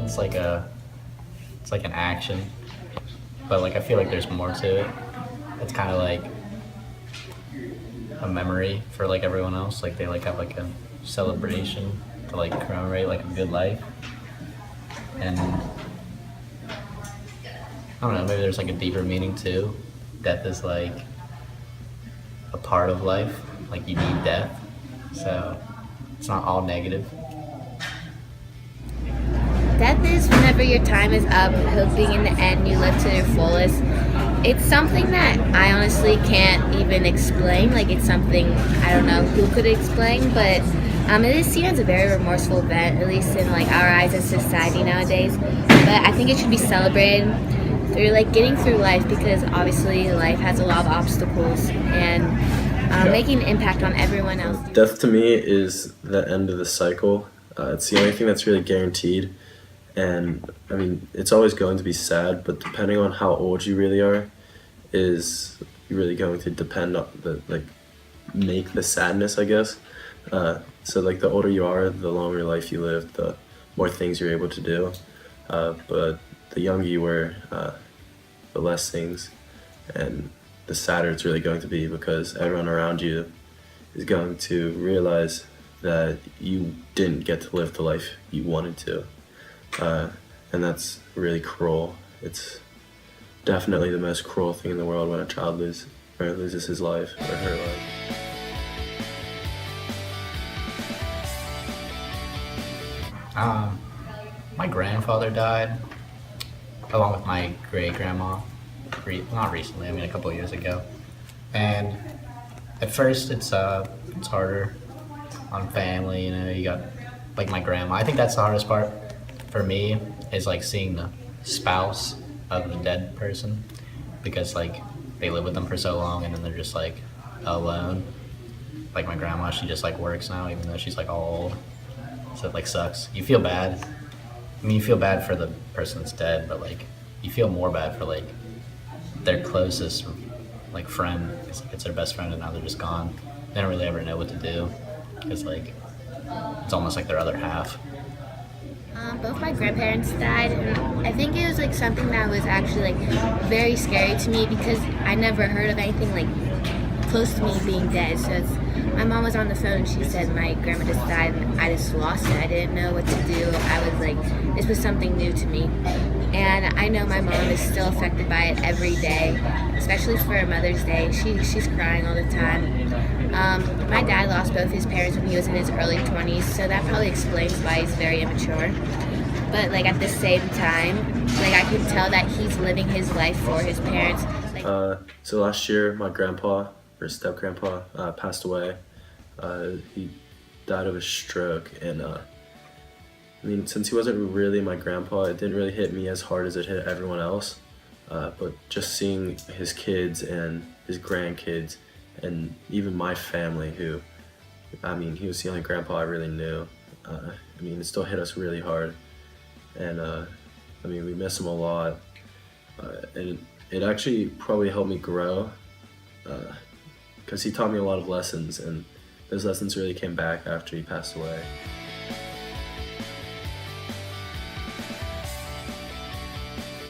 it's like an action, but like I feel like there's more to it. It's kind of like a memory for like everyone else. Like they like have like a celebration to like commemorate like a good life. And I don't know, maybe there's like a deeper meaning too. Death is like a part of life. Like you need death, so it's not all negative. Death is whenever your time is up, hoping in the end you live to your fullest. It's something that I honestly can't even explain. Like it's something I don't know who could explain, but it is seen as a very remorseful event, at least in like our eyes as society nowadays. But I think it should be celebrated through like getting through life because obviously life has a lot of obstacles and making an impact on everyone else. Death to me is the end of the cycle. It's the only thing that's really guaranteed. And I mean, it's always going to be sad, but depending on how old you really are, is really going to depend on the like make the sadness, I guess. So like the older you are, the longer life you live, the more things you're able to do. But the younger you were, the less things, and the sadder it's really going to be because everyone around you is going to realize that you didn't get to live the life you wanted to. And that's really cruel. It's definitely the most cruel thing in the world when a child loses his life or her life. My grandfather died along with my great grandma. Not recently. I mean, a couple of years ago. And at first, it's harder on family. You know, you got like my grandma. I think that's the hardest part for me is like seeing the spouse of the dead person because like they live with them for so long and then they're just like alone. Like my grandma, she just like works now even though she's like all old. So it like sucks. You feel bad. I mean, you feel bad for the person that's dead, but like you feel more bad for like their closest like friend. It's like it's their best friend and now they're just gone. They don't really ever know what to do because like it's almost like their other half. Both my grandparents died, and I think it was like something that was actually like very scary to me because I never heard of anything like close to me being dead. So my mom was on the phone and she said my grandma just died, and I just lost it. I didn't know what to do. I was like, this was something new to me, and I know my mom is still affected by it every day, especially for Mother's Day. She's crying all the time. My dad lost both his parents when he was in his early 20s, so that probably explains why he's very immature. But like at the same time, like I can tell that he's living his life for his parents. Like, so last year, my grandpa, or step-grandpa, passed away. He died of a stroke, and I mean, since he wasn't really my grandpa, it didn't really hit me as hard as it hit everyone else. But just seeing his kids and his grandkids, and even my family, who, I mean, he was the only grandpa I really knew. I mean, it still hit us really hard. And I mean, we miss him a lot. And it actually probably helped me grow because he taught me a lot of lessons, and those lessons really came back after he passed away.